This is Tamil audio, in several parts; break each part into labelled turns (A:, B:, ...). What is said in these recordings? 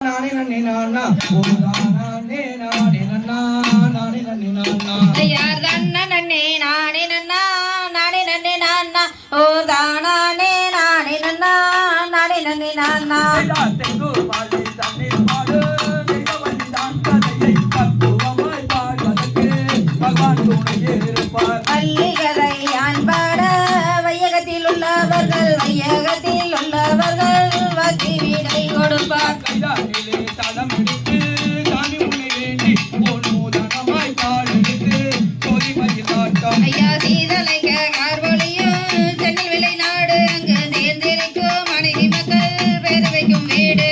A: நானே நன்னே நானா நானே நானே நன்னா நானே நன்னே நானா
B: யார் தன்ன நன்னே நானே நன்னா நானே நன்னே நானா ஓ தானே நானே நன்னா நானே நன்னே நானா
A: தெங்கு பாடி தண்ணீர் பாடு தெய்வவழி தான் கதையை பக்குவமாய் பாடுவதற்கு பகவான் துணையே இருப்பார்
B: பள்ளிகளை யான் பாட வையகத்தில் உள்ளவர்கள் வாக்கி வீடை கொடுப்பார்
A: கைதானிலே தளம் எடுத்து சாமி உன்னை வேண்டி நூதனமாய் பாடெடுத்து கோதிமையில் ஆட்டம்
B: ஐயா சீதலைக்க கார்வொழியும் சென்னில் விலை நாடு அங்கு சேர்ந்திருக்கும் மனைவி மக்கள் பேர வைக்கும் வீடு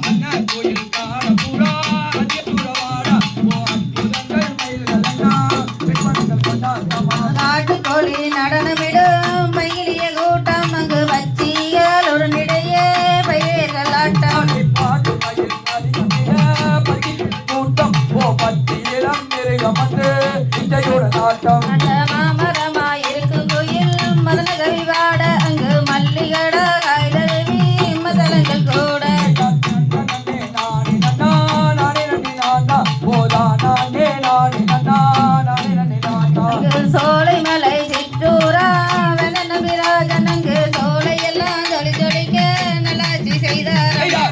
A: அண்ணா கோயில் காணப்புறா அதியபுரவாடா ஓ அற்புதங்கள் மயில்களண்ணா பெண்மக்கள் கொண்டாட்டமா
B: காட்டுக்கோழி நடனமிடும் மயிலிய கூட்டம் அங்கு பச்சியால் ஒரு நிடையே பயிர்கள் ஆட்டம்
A: பாட்டு மயில் அதிகமிட பகிர் கூட்டம் ஓ பத்தியிடம் மிருகமந்து இசையோட நாட்டம்
B: அந்த மாமரமாயிருக்கும் கோயில் மதன கவிவாட அங்கு மல்லிகட காய்தழுவி மதலங்கள் கூட சோலை மலை சிற்றூரா வெண்ண விராஜன் அங்கு சோலை எல்லாம் தொழி தொழிக்க நல்லாட்சி செய்தார் ஐயா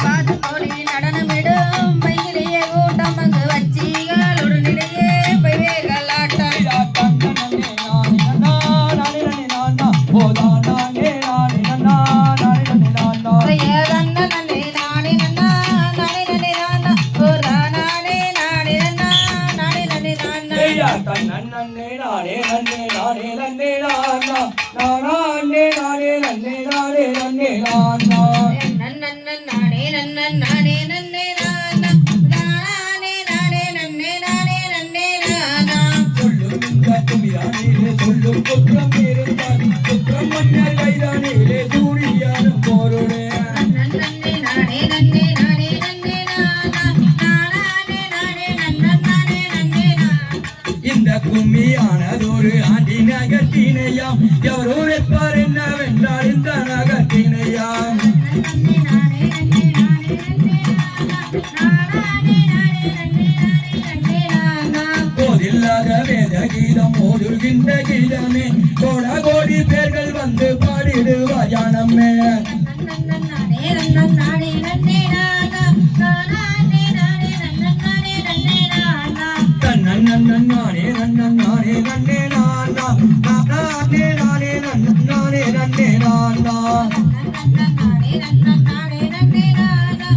B: பாத்து கோழி நடனமிடும் மயிலிய கூட்டம் அங்கு வச்சிகள் ஒரு நிலையே பைவேர்கள் ஆட்டம் ஐயா தன்ன நன்னே நானே நன்னா நானே நன்னே நானா ஓ நானே நானே நன்னா நானே நன்னே நானா நன்னன் நானே நன்னன் நானே நன்னே நானா நானே நானே நன்னே நானே நன்னே நானா
A: சொல்லும் குற்றம் இருந்தால் குற்றம் மன்னர் கைதானிலே சூரியானும் போருடே
B: நன்னே நானே நன்னே நானே நன்னே நானா நானே நானே நன்னன் நானே நன்னே நானா
A: இந்த கும்மியானதொரு ஆண்டி நகத்தினையாம் எவரோ வைப்பார் என்னவென்றால் இந்த நகத்தினையாம்
B: நன்னே நானே நன்னே நானே நன்னே நானா நானே நானே நன்னே நானே நன்னே நானா
A: போதில்லாத வேத கீதம் ஓடுகின்ற கீதமே கோட கோடி பேர்கள் வந்து பாடிடுவாயானம்மே
B: நானே நன்னன் நானே நன்னே நானா நானே நானே நன்னன் நானே நன்னே நானா
A: தன்னன் நன்னன் நானே நன்னன் நானே நன்னே நானா நானே நானே நன்னன் நானே நன்னே நானா
B: நானே நன்னன் நானே நன்னே நானா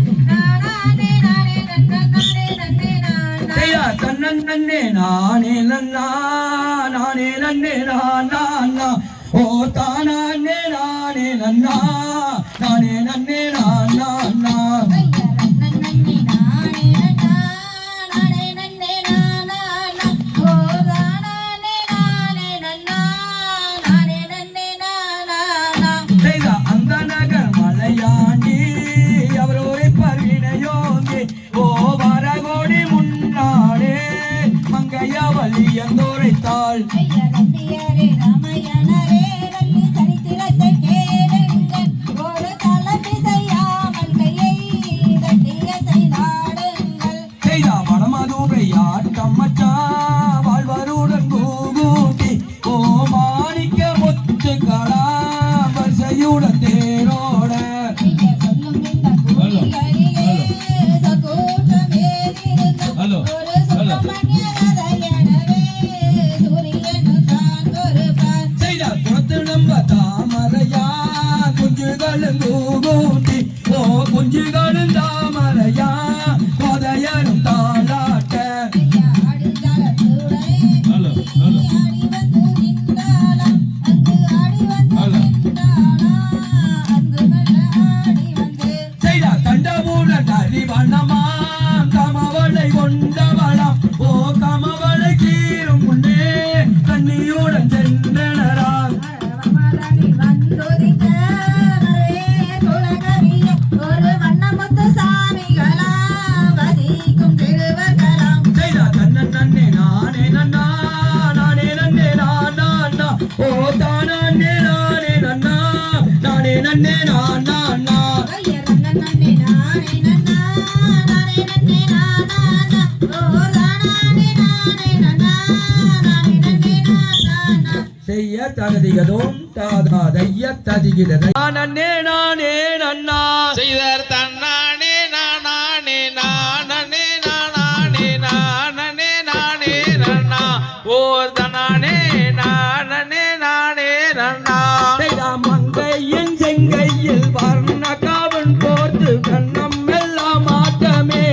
B: நானே நானே நன்னன் நானே நன்னே நானா
A: ஐயா தன்னன் நன்னே நானே நன்னா நானே நன்னே நானா ஓ தானே நானே நன்னா நானே நன்னே நானா
B: ஐயா நன்னன் நன்னே நானே நன்னா நானே நன்னே நானா ஓ நானே நானே நன்னா நானே நன்னே நானா
A: செய்தா அந்த நகர் மலையாண்டி அவரோரை பரிணையோங்கி ஓ வரகோடி முன்னாலே மங்கையவழி எந்தோரைத்தாள்
B: ஐயா கண்டியாரே ராமயணரே வள்ளி சரித்திரத்தை கேளுங்கள் ஒரு தலைமை செய்யாமல் கையை கட்டிய செய்தாடுங்கள்
A: செய்தா மணமதுரை ஆட்டம் மச்சா வாழ்வருடன் கூகூட்டி ஓ மாணிக்க முத்து கடா வரிசையுடன் தேரோட
B: ஐயா சொல்லும் இந்த கூலிகளிலே சகோற்றமே இருந்த ஒரு சுப்பிரமணிய கதையனவே சூரியனு தான் ஒருவர்
A: செய்தா புறத்து நம்ம தாமரையா குஞ்சுகளும் கூகூட்டி ஓ குஞ்சுகளும் தாமரையா கோதையனும் தாளாட்ட
B: ஐயா ஆடுகளத்துடனே நீ ஆடி வந்து நின்றாளாம் அங்கு ஆடி வந்து நின்றாளா அங்கு மெல்ல ஆடி வந்து
A: செய்தா தண்டவுடன் அறிவண்ணமாம் கமவளை கொண்டவளாம் ஓ கமவளை கீரும் முன்னே கண்ணியுடன் சென்றனராம்
B: மரணி வந்துதிக்க மரே குலகவிய ஒரு வண்ணமுத்த
A: நன்னே நானே நன்னா நானே நன்னே நானா
B: ஐயா நன்னே நானே நன்னா நானே நன்னே நானா ஓ தானே நானே நன்னா நானே நன்னே நானா
A: செய்ய தகதிகதும் தாதா தைய ததிகிததை நன்னே நானே நன்னா
C: செய்தர் தன்னானே நானே நானே நானே நானே நானே நன்னா ஓர் தனானே நானே நானே நன்னா
A: செய்த மங்கையின் செங்கையில் வர்ண காவன் போர்த்து கண்ணம் எல்லாம் ஆட்டமே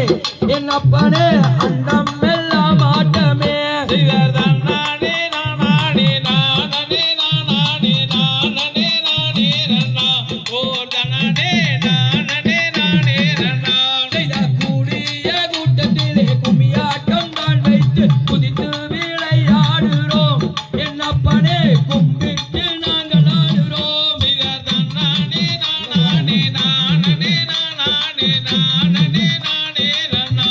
A: என் அப்பனே அண்டம் எல்லாம் ஆட்டமே
C: செய்தர் தன்னானே நானே நானே நானே நானே நானே நன்னா ஓர் தனானே நானே நானே நன்னா
A: செய்த கூடிய கூட்டத்திலே கும்மியாட்டம் தான் வைத்து குதித்து விளையாடுறோம் என் அப்பனே கும்பிட்டு நாங்கள் ஆடுறோம்
C: செய்தர் தன்னானே நானே நானே நானே நானே நானே நன்னா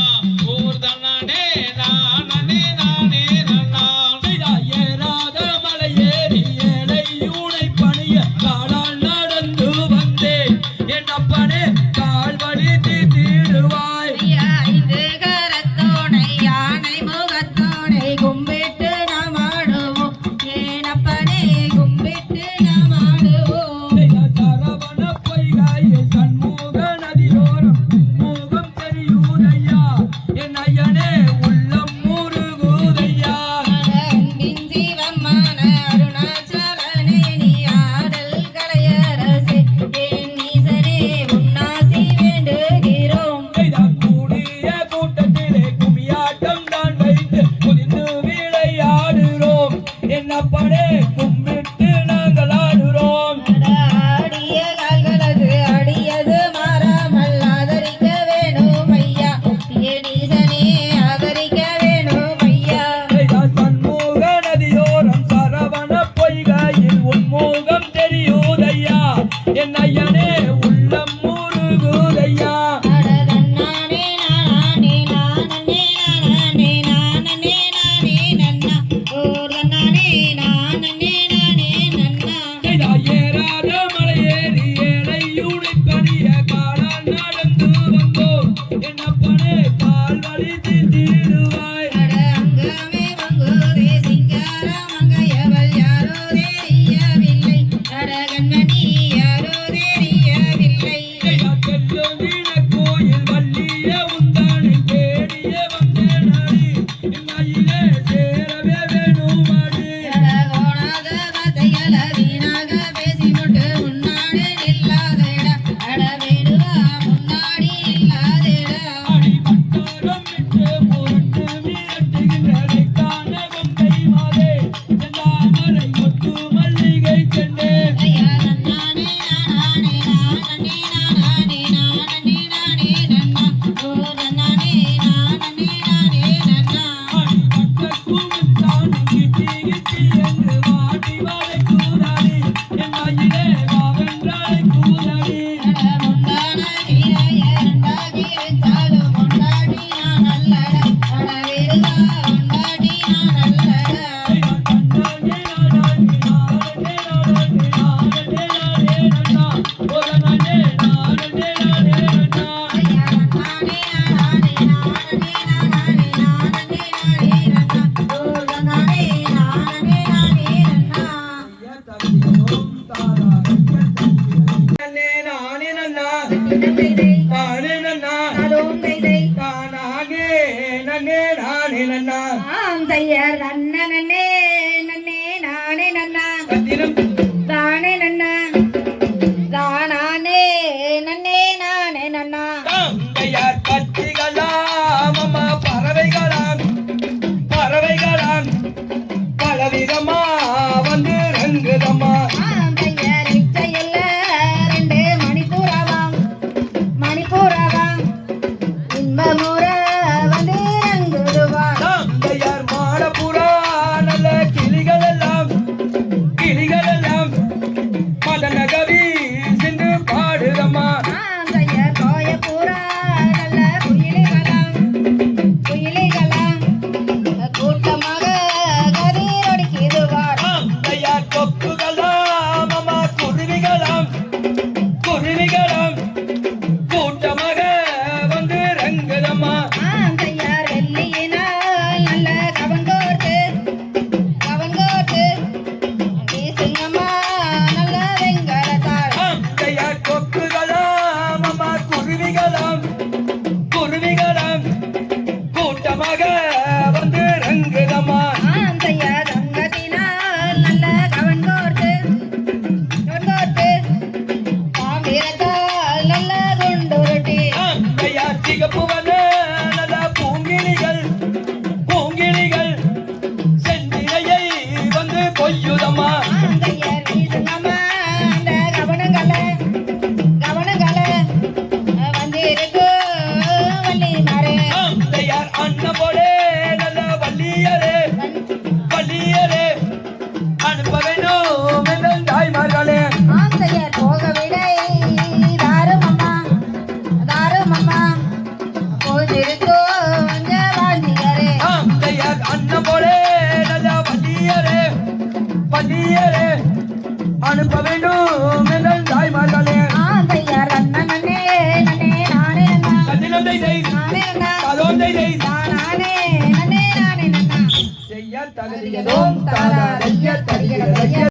C: ஓர் தனானே நானே நானே நன்னா
A: செய்த ஏறாத மலையேறி ஏழை யூனை பணிய காலால் நடந்து வந்தேன் என் அப்பனே கால் வலி தீடுவாய்
B: ஐயா ஐந்து கரத்தோனை யானை முகத்தோனை கும்பிட்டு நாம் ஆடுவோம் ஏனப்பனே கும்பிட்டு நாம் ஆடுவோம்
A: சரவண பொய்காயில் சண்முக நதியோரம் மூகம் தெரியூதையா என் ஐயனே உள்ளம் முருகுதையா
B: அன்பின் ஜீவமான அருணாச்சலனே நீ ஆடல் கலையரசே என் ஈசனே உன்னாசி வேண்டுகிறோம்
A: செய்த கூடிய கூட்டத்திலே கும்மியாட்டம் தான் வைத்து குதித்து விளையாடுறோம் என் அப்பனே கும்பிட்டு நாங்கள் ஆடுறோம்
B: ஆடிய கால்களது அடியது மாறாமல் ஆதரிக்க வேணும் ஐயா என் ஈசனே ஆதரிக்க வேணும் ஐயா
A: செய்த சண்முக நதியோரம் சரவண பொய்காயில் உன்முகம் தெரியூதையா என் ஐயனே உள்ளம் முருகுதையா
B: அடதன்னானே நானே நானே நானே நானே நானே நன்னா ஓர்தன்னானே நானே நானே நன்னா
A: செய்த ஏறாத மலையேறி ஏழை யூனை பணிய காலால் நடந்து வந்தோம் என் அப்பனே கால் வலி தீடுவாய்
B: அட அங்கமே வங்குதே சிங்காரம் அங்கையவள் யாரோ தெரியவில்லை அட கண்மணி யாரோ தெரியவில்லை
A: செல்லுந்தின கோயில் வள்ளிய உந்தானை தேடிய வந்தேனடி என் ஐயிலே சேரவே வேணுமடி
B: அட கோணாத வார்த்தைகள வீணாக பேசிவிட்டு முன்னாடி நில்லாதேடா அட வேடுவா முன்னாடி நில்லாதேடா
A: அடி வட்டாரம் விட்டு புரட்டு விரட்டுகின்றனை காண கொங்கை மாதே செந்தாமரை கொத்து மல்லிகை செண்டே
B: ஐயா நன்னானே நானே நானே நானே நானே நானே நன்னா ஓ நன்னானே நானே நானே நன்னா
A: அடிபட்டக்குமித்தான் கிட்டி கிட்டி என்று வாடி வாழை கூறாடி என் ஐயிலே வாவென்றாளை கூறாடி
B: அட முந்தான நீரைய ரெண்டாகி வச்சாலும் முண்டாடி நான் அல்லடா அட வேடுவா முண்டாடி நான் அல்லடா ஐயா நன்னானே நானே நானே நானே நானே நானே நன்னா ஓ நன்னானே நானே நானே நன்னா அதோம் கைதை ஆம் தையர் நன்ன நன்னே நன்னே நானே நன்னா தானே நன்னா தானானே நன்னே நானே நன்னா
A: பலவிதமா வந்து ரங்குதம்மா
B: ஆம் தையர் இச்சையல்ல ரெண்டு மணிப்பூராவாம் இன்பமுற வந்து ரங்குதுவான்
A: தந்தையார் மாடப்புறா நல்ல கிளிகள் எல்லாம் பேரே அனுப்ப வேண்டும் எங்கள் தாய்மார்களே
B: ஆந்தையா நன்னே நன்னே நானே நன்னா
A: கதினம் செய்
B: நானே நன்னா
A: அதோம் செய்
B: நானே நன்னே நானே நன்னா
A: செய்ய தகுதியதோம்
B: தகுதியதோம் தாரா
A: தாரா
B: ஐயா தருகிறதையா